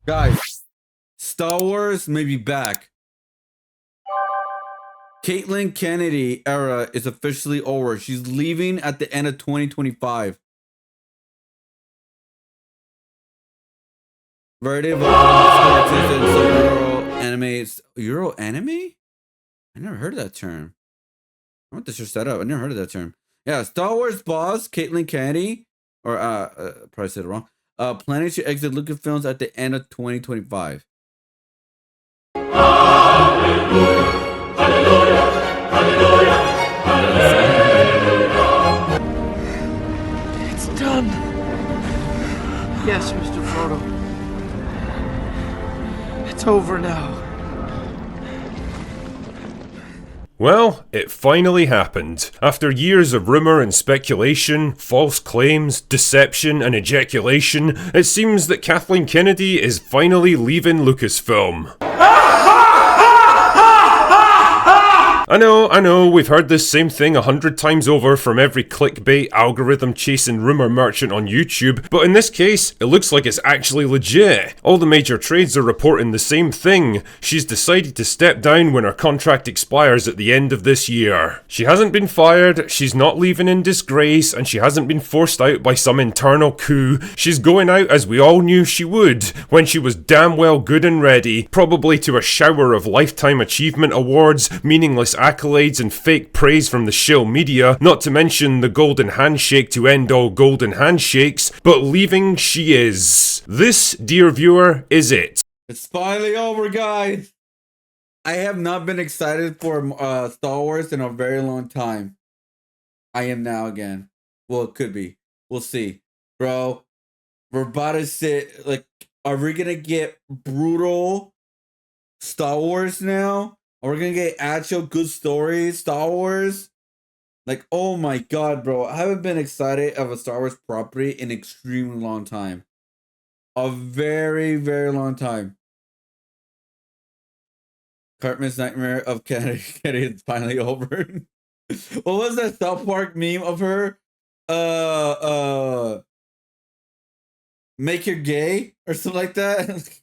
Guys, Star Wars may be back. Caitlin Kennedy era is officially over. She's leaving at the end of 2025. Variety of Euro anime. Euro anime? I never heard of that term. I want to search that up. I never heard of that term. Yeah, Star Wars boss Caitlin Kennedy, or probably said it wrong. Planning to exit Lucasfilms at the end of 2025. It's done. Yes, Mr. Frodo. It's over now. Well, it finally happened. After years of rumour and speculation, false claims, deception and ejaculation, it seems that Kathleen Kennedy is finally leaving Lucasfilm. I know, we've heard this same thing 100 times over from every clickbait algorithm-chasing rumour merchant on YouTube, but in this case, it looks like it's actually legit. All the major trades are reporting the same thing. She's decided to step down when her contract expires at the end of this year. She hasn't been fired, she's not leaving in disgrace, and she hasn't been forced out by some internal coup. She's going out as we all knew she would, when she was damn well good and ready, probably to a shower of Lifetime Achievement Awards, meaningless accolades and fake praise from the shill media, not to mention the golden handshake to end all golden handshakes, but leaving she is. This, dear viewer, is it. It's finally over, guys. I have not been excited for Star Wars in a very long time. I am now again. Well, it could be. We'll see. Bro, we're about to sit, like, are we gonna get brutal Star Wars now? Are we gonna get actual good stories, Star Wars? Like, oh my god, bro. I haven't been excited of a Star Wars property in an extremely long time. A very, very long time. Cartman's Nightmare of Kennedy is finally over. What was that South Park meme of her? Make her gay or something like that?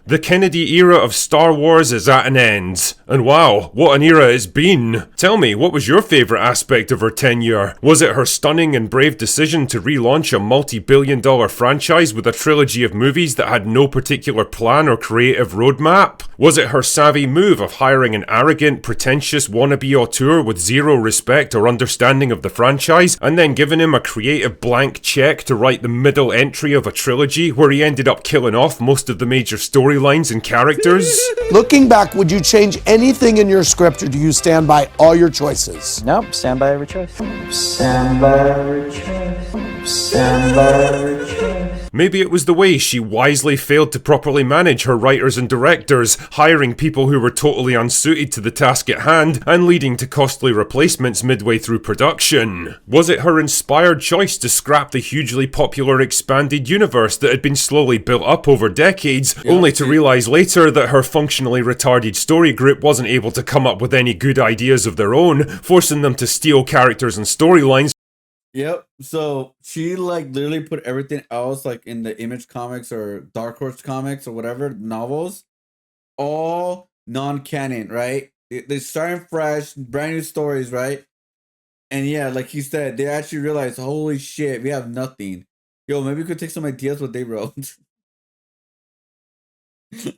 The Kennedy era of Star Wars is at an end. And wow, what an era it's been. Tell me, what was your favourite aspect of her tenure? Was it her stunning and brave decision to relaunch a multi-billion-dollar franchise with a trilogy of movies that had no particular plan or creative roadmap? Was it her savvy move of hiring an arrogant, pretentious wannabe auteur with zero respect or understanding of the franchise, and then giving him a creative blank check to write the middle entry of a trilogy where he ended up killing off most of the major storylines and characters? Looking back, would you change anything in your script, or do you stand by all your choices? Nope, stand by every choice. Stand by every choice. Stand by every choice. Maybe it was the way she wisely failed to properly manage her writers and directors, hiring people who were totally unsuited to the task at hand and leading to costly replacements midway through production. Was it her inspired choice to scrap the hugely popular expanded universe that had been slowly built up over decades, only to realise later that her functionally retarded story group wasn't able to come up with any good ideas of their own, forcing them to steal characters and storylines? Yep. So she like literally put everything else like in the Image Comics or Dark Horse Comics or whatever novels, all non-canon, right? They're starting fresh, brand new stories, right? And yeah, like he said, they actually realized, holy shit, we have nothing. Yo, maybe we could take some ideas what they wrote. It's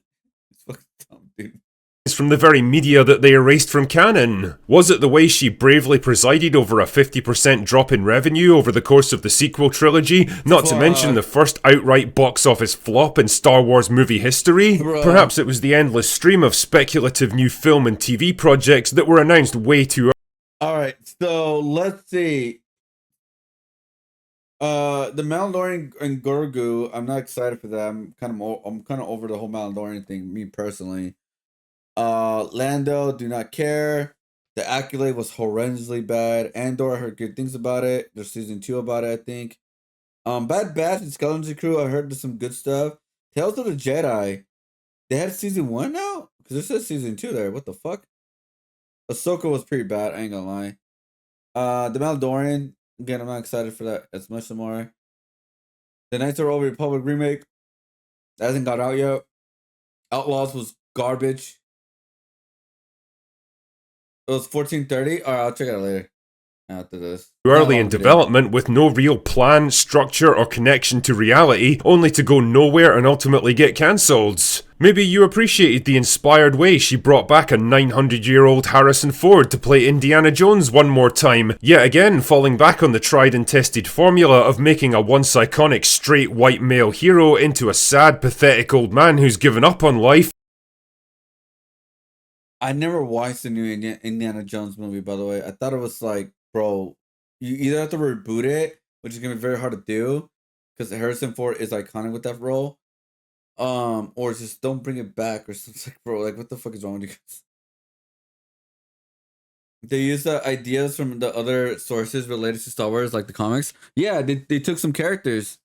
fucking dumb, dude. From the very media that they erased from canon? Was it the way she bravely presided over a 50% drop in revenue over the course of the sequel trilogy, not to mention the first outright box office flop in Star Wars movie history? Bro. Perhaps it was the endless stream of speculative new film and TV projects that were announced way too early. Alright, so let's see. The Mandalorian and Grogu, I'm not excited for that. I'm kind of over the whole Mandalorian thing, me personally. Lando, do not care. The Accolade was horrendously bad. Andor, I heard good things about it. There's season 2 about it, I think. Bad Batch and Skeleton Crew, I heard there's some good stuff. Tales of the Jedi, they had season 1 now? Because it says season 2 there. What the fuck? Ahsoka was pretty bad, I ain't gonna lie. The Mandalorian, again, I'm not excited for that as much more. The Knights of the Old Republic remake, That hasn't got out yet. Outlaws was garbage. It was 14:30. All right, I'll check it out later. After this. Early in development with no real plan, structure, or connection to reality, only to go nowhere and ultimately get cancelled. Maybe you appreciated the inspired way she brought back a 900-year-old Harrison Ford to play Indiana Jones one more time, yet again falling back on the tried and tested formula of making a once iconic straight white male hero into a sad, pathetic old man who's given up on life. I never watched the new Indiana Jones movie, by the way. I thought it was like, bro, you either have to reboot it, which is gonna be very hard to do, because Harrison Ford is iconic with that role, or just don't bring it back or something. Like, bro, like what the fuck is wrong with you guys? They use the ideas from the other sources related to Star Wars, like the comics. Yeah, they took some characters.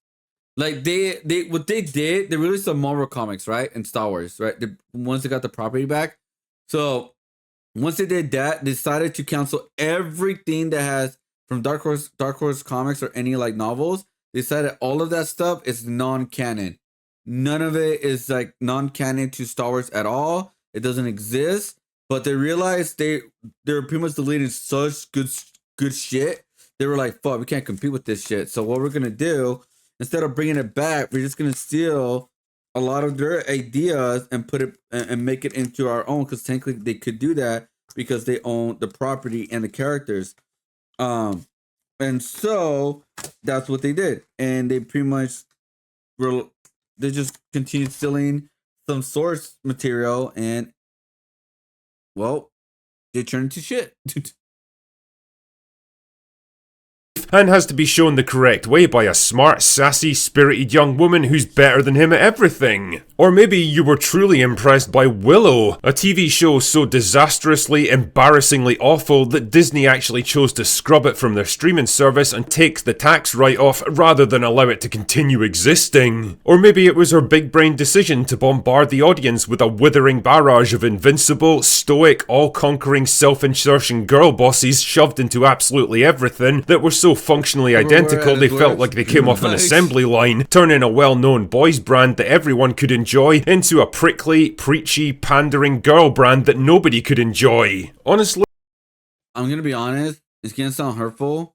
Like they what they did, they released some Marvel comics, right? And Star Wars, right? Once they got the property back. So once they did that, they decided to cancel everything that has from Dark Horse comics or any like novels. They decided all of that stuff is non-canon. None of it is like non-canon to Star Wars at all. It doesn't exist. But they realized they're pretty much deleting such good shit. They were like, fuck, we can't compete with this shit. So what we're gonna do, instead of bringing it back, we're just gonna steal a lot of their ideas and put it and make it into our own, because technically they could do that because they own the property and the characters. And so that's what they did. And they pretty much they just continued stealing some source material, and well, they turned into shit. And has to be shown the correct way by a smart, sassy, spirited young woman who's better than him at everything. Or maybe you were truly impressed by Willow, a TV show so disastrously, embarrassingly awful that Disney actually chose to scrub it from their streaming service and take the tax write-off rather than allow it to continue existing. Or maybe it was her big-brain decision to bombard the audience with a withering barrage of invincible, stoic, all-conquering self-insertion girl bosses shoved into absolutely everything that were so functionally identical they felt like they came off an assembly line, turning a well-known boys brand that everyone could enjoy into a prickly, preachy, pandering girl brand that nobody could enjoy. Honestly, I'm gonna be honest, it's gonna sound hurtful.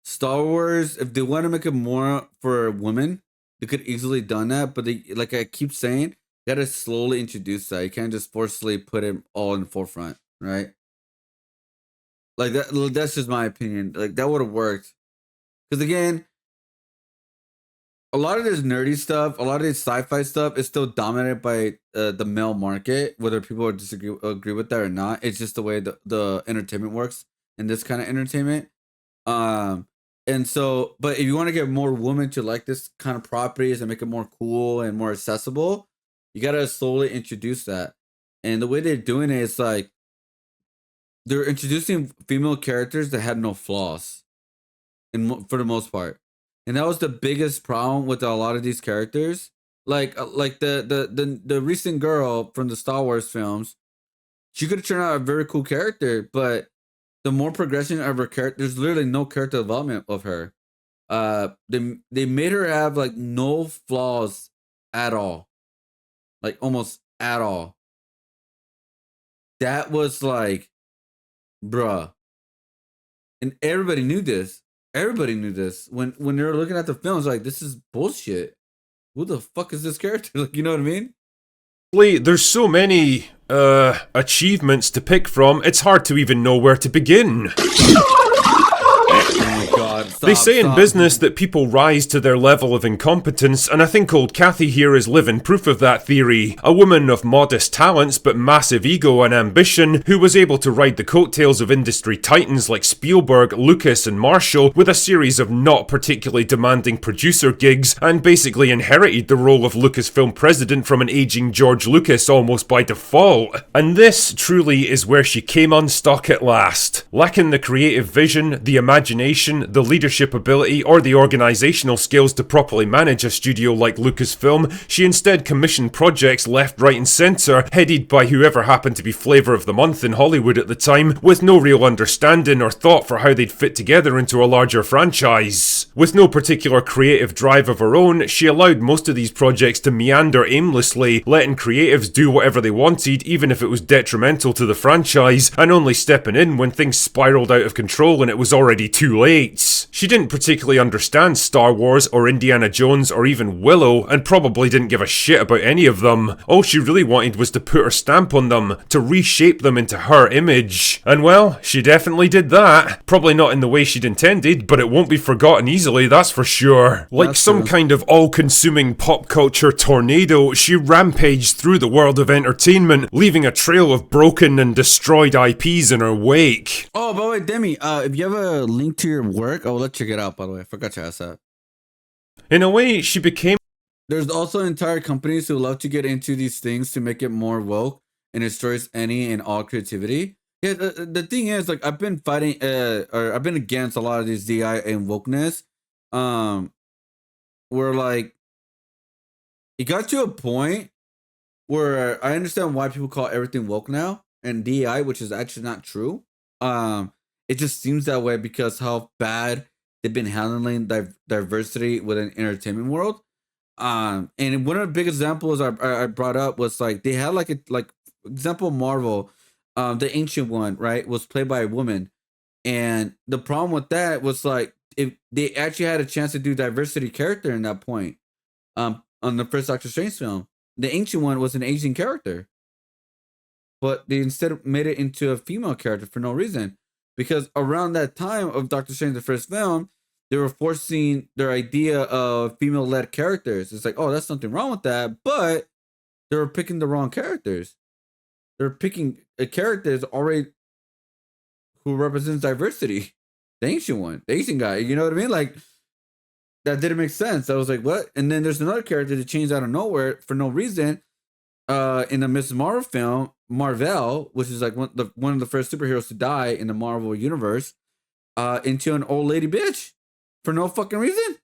Star Wars, if they want to make it more for women, they could easily done that, but they, like I keep saying, you gotta slowly introduce that. You can't just forcefully put it all in the forefront, right? Like that's just my opinion. Like that would have worked. Because again, a lot of this nerdy stuff, a lot of this sci-fi stuff is still dominated by the male market, whether people agree with that or not. It's just the way the entertainment works in this kind of entertainment. And so, but if you want to get more women to like this kind of properties and make it more cool and more accessible, you gotta slowly introduce that. And the way they're doing it is like, they're introducing female characters that had no flaws, for the most part, and that was the biggest problem with a lot of these characters. Like the recent girl from the Star Wars films, she could have turned out a very cool character, but the more progression of her character, there's literally no character development of her. They made her have like no flaws at all, like almost at all. That was like, bruh. And everybody knew this. Everybody knew this. When they were looking at the films, like, this is bullshit. Who the fuck is this character? Like, you know what I mean? there's so many achievements to pick from, it's hard to even know where to begin. Oh my god. They say in business that people rise to their level of incompetence, and I think old Kathy here is living proof of that theory. A woman of modest talents but massive ego and ambition, who was able to ride the coattails of industry titans like Spielberg, Lucas and Marshall with a series of not particularly demanding producer gigs, and basically inherited the role of Lucasfilm president from an aging George Lucas almost by default. And this truly is where she came unstuck at last. Lacking the creative vision, the imagination, the leadership ability or the organisational skills to properly manage a studio like Lucasfilm. She instead commissioned projects left, right and centre, headed by whoever happened to be flavour of the month in Hollywood at the time, with no real understanding or thought for how they'd fit together into a larger franchise. With no particular creative drive of her own, she allowed most of these projects to meander aimlessly, letting creatives do whatever they wanted even if it was detrimental to the franchise, and only stepping in when things spiraled out of control and it was already too late. She didn't particularly understand Star Wars or Indiana Jones or even Willow, and probably didn't give a shit about any of them. All she really wanted was to put her stamp on them, to reshape them into her image. And well, she definitely did that. Probably not in the way she'd intended, but it won't be forgotten easily, that's for sure. Like That's some true. kind of all-consuming pop culture tornado, she rampaged through the world of entertainment, leaving a trail of broken and destroyed IPs in her wake. Oh, by the way, Demi, if you have a link to your work, I will let you get out, by the way. I forgot to ask that. In a way, she became There's also entire companies who love to get into these things to make it more woke and destroys any and all creativity. Yeah, the thing is, like, I've been fighting, or I've been against a lot of these DI and wokeness. Where like it got to a point where I understand why people call everything woke now and DI, which is actually not true. It just seems that way because how bad they've been handling diversity within entertainment world. And one of the big examples I brought up was like they had like example Marvel, the Ancient One, right, was played by a woman, and the problem with that was like if they actually had a chance to do diversity character in that point, on the first Doctor Strange film, the Ancient One was an Asian character, but they instead made it into a female character for no reason, because around that time of Doctor Strange the first film, they were forcing their idea of female-led characters. It's like, oh, that's something wrong with that, but they were picking the wrong characters. They're picking a character that's already who represents diversity. The Ancient One, the Asian guy. You know what I mean? Like that didn't make sense. I was like, what? And then there's another character that changed out of nowhere for no reason. In the Miss Marvel film, Marvel, which is like one of the first superheroes to die in the Marvel universe, into an old lady bitch. For no fucking reason.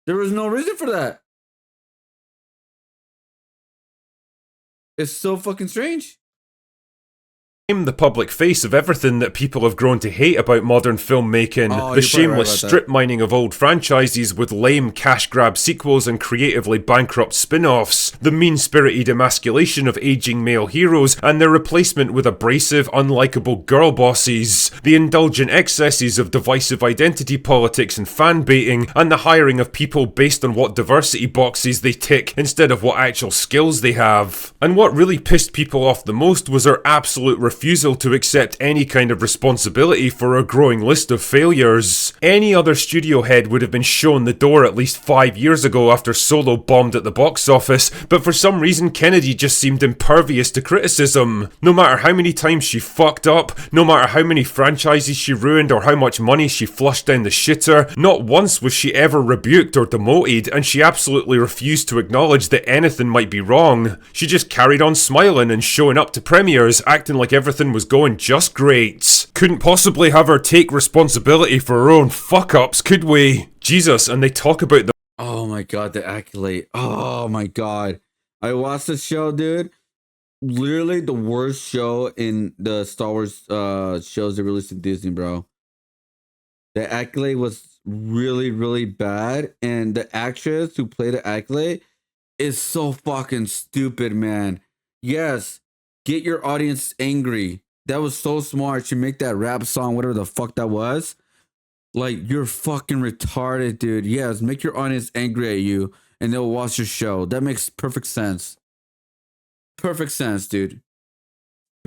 There was no reason for that. It's so fucking strange. the public face of everything that people have grown to hate about modern filmmaking. Oh, The you're probably right shameless about that. strip mining of old franchises with lame cash grab sequels and creatively bankrupt spin-offs. The mean-spirited emasculation of aging male heroes and their replacement with abrasive, unlikable girl bosses. The indulgent excesses of divisive identity politics and fan baiting, and the hiring of people based on what diversity boxes they tick instead of what actual skills they have. And what really pissed people off the most was her absolute refusal to accept any kind of responsibility for a growing list of failures. Any other studio head would have been shown the door at least 5 years ago after Solo bombed at the box office, but for some reason Kennedy just seemed impervious to criticism. No matter how many times she fucked up, no matter how many franchises she ruined or how much money she flushed down the shitter, not once was she ever rebuked or demoted, and she absolutely refused to acknowledge that anything might be wrong. She just carried on smiling and showing up to premieres, acting like everything was going just great. Couldn't possibly have her take responsibility for her own fuck-ups, could we? Jesus, and they talk about the Oh my god, the accolade. Oh my god. I watched the show, dude. Literally the worst show in the Star Wars shows they released in Disney, bro. The accolade was really, really bad. And the actress who played the accolade is so fucking stupid, man. Yes, get your audience angry. That was so smart. She make that rap song, whatever the fuck that was. Like, you're fucking retarded, dude. Yes, make your audience angry at you and they'll watch your show. That makes perfect sense. Perfect sense, dude.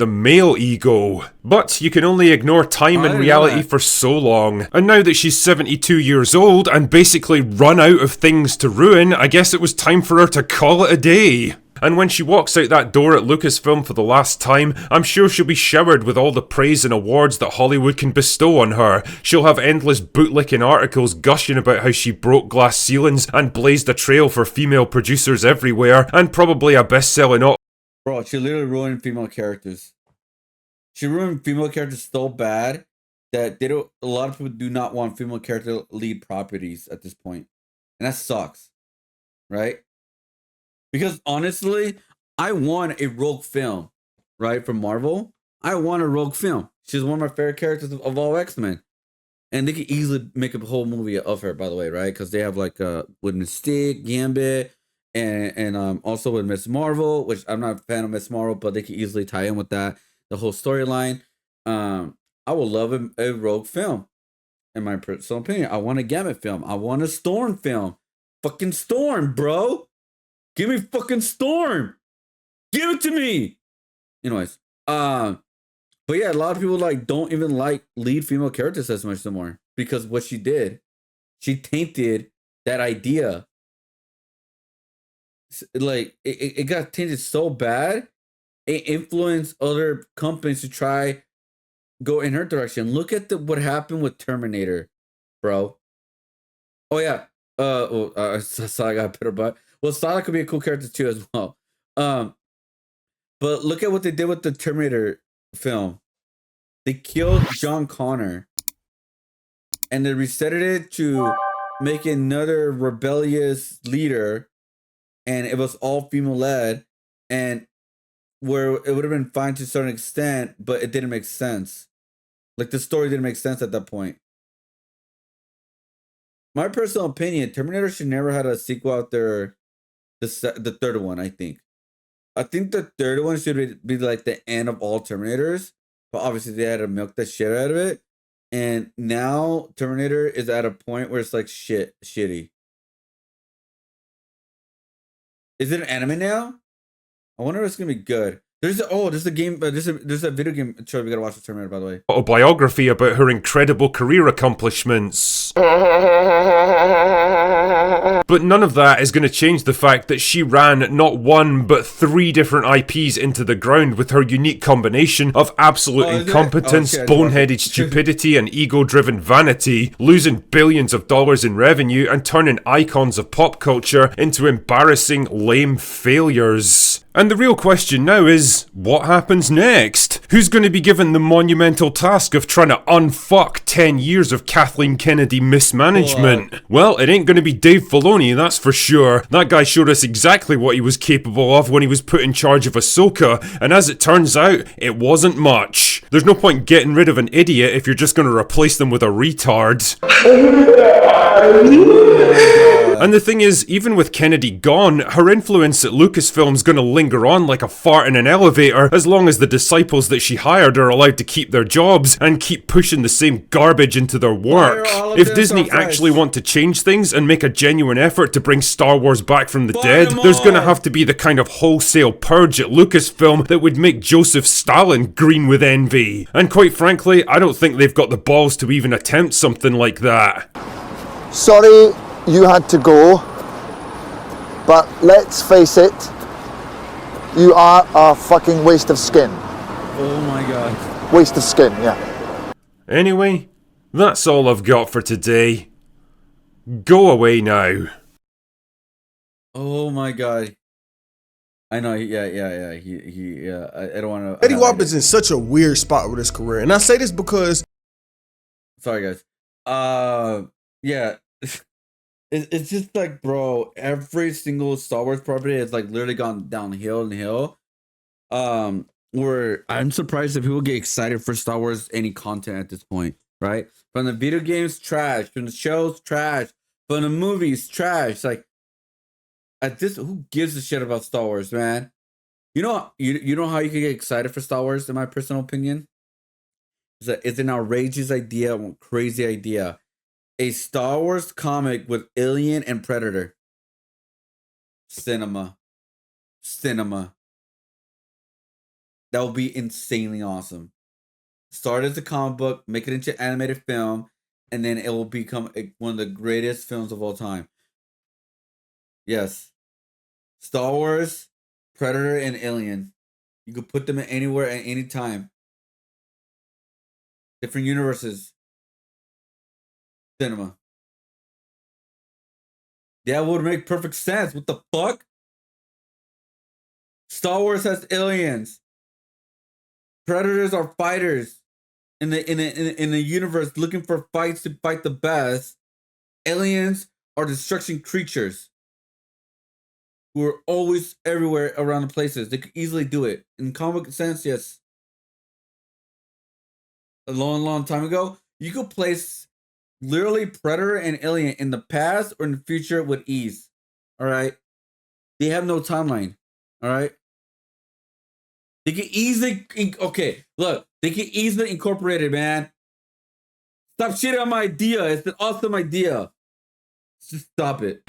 male ego. But you can only ignore time I and didn't know reality that. for so long. And now that she's 72 years old and basically run out of things to ruin, I guess it was time for her to call it a day. And when she walks out that door at Lucasfilm for the last time, I'm sure she'll be showered with all the praise and awards that Hollywood can bestow on her. She'll have endless bootlicking articles gushing about how she broke glass ceilings and blazed a trail for female producers everywhere, and probably a best-selling Bro, she literally ruined female characters. She ruined female characters so bad that they don't. A lot of people do not want female character lead properties at this point, and that sucks, right? Because honestly, I want a rogue film, right, from Marvel. I want a rogue film. She's one of my favorite characters of all X-Men. And they could easily make a whole movie of her, by the way, right? Because they have like with Mystique, Gambit, and also with Miss Marvel, which I'm not a fan of Miss Marvel, but they could easily tie in with that, the whole storyline. I would love a rogue film, in my personal opinion. I want a Gambit film. I want a Storm film. Fucking Storm, bro. Give me fucking Storm. Give it to me. Anyways, but yeah, a lot of people like don't even like lead female characters as much anymore because what she did, she tainted that idea. Like it got tainted so bad, it influenced other companies to try go in her direction. Look at what happened with Terminator, bro. Oh yeah, Saga got better, but well, Saga could be a cool character too as well. But look at what they did with the Terminator film. They killed John Connor and they reset it to make another rebellious leader, and it was all female led, and where it would have been fine to a certain extent, but it didn't make sense. Like the story didn't make sense at that point. My personal opinion, Terminator should never had a sequel out there. The third one, I think the third one should be like the end of all Terminators. But obviously they had to milk the shit out of it. And now Terminator is at a point where it's like shitty. Is it an anime now? I wonder if it's gonna be good. There's a game. There's a video game show we gotta watch the Terminator, by the way. Autobiography about her incredible career accomplishments. But none of that is going to change the fact that she ran not one but 3 different IPs into the ground with her unique combination of absolute incompetence, boneheaded stupidity, and ego-driven vanity, losing billions of dollars in revenue and turning icons of pop culture into embarrassing, lame failures. And the real question now is, what happens next? Who's going to be given the monumental task of trying to unfuck 10 years of Kathleen Kennedy mismanagement? Well, it ain't going to be Dave Filoni, that's for sure. That guy showed us exactly what he was capable of when he was put in charge of Ahsoka, and as it turns out, it wasn't much. There's no point getting rid of an idiot if you're just going to replace them with a retard. And the thing is, even with Kennedy gone, her influence at Lucasfilm's gonna linger on like a fart in an elevator as long as the disciples that she hired are allowed to keep their jobs and keep pushing the same garbage into their work. If Disney actually want to change things and make a genuine effort to bring Star Wars back from the dead, there's gonna have to be the kind of wholesale purge at Lucasfilm that would make Joseph Stalin green with envy. And quite frankly, I don't think they've got the balls to even attempt something like that. Sorry you had to go, but let's face it, you are a fucking waste of skin. Oh my god. Waste of skin, yeah. Anyway, that's all I've got for today. Go away now. Oh my god. I know, yeah. I don't want to. Eddie Whopper's in such a weird spot with his career, and I say this because. Sorry, guys. Yeah. It's just like, bro, every single Star Wars property has like literally gone downhill and hill. Where I'm surprised that people get excited for Star Wars any content at this point, right? From the video games, trash. From the shows, trash. From the movies, trash. Like at this, who gives a shit about Star Wars, man? You know how you can get excited for Star Wars, in my personal opinion? It's an outrageous idea, a crazy idea. A Star Wars comic with Alien and Predator. Cinema. That would be insanely awesome. Start as a comic book, make it into animated film, and then it will become one of the greatest films of all time. Yes. Star Wars, Predator, and Alien. You could put them anywhere at any time. Different universes. Cinema. That would make perfect sense. What the fuck? Star Wars has aliens. Predators are fighters. in the universe looking for fights to fight the best, aliens are destruction creatures who are always everywhere around the places. They could easily do it. In comic sense, yes. A long time ago, you could place literally Predator and Alien in the past or in the future with ease. All right. They have no timeline. All right. They can easily, okay, look, they can easily incorporate it, man. Stop shitting on my idea. It's an awesome idea. Just stop it.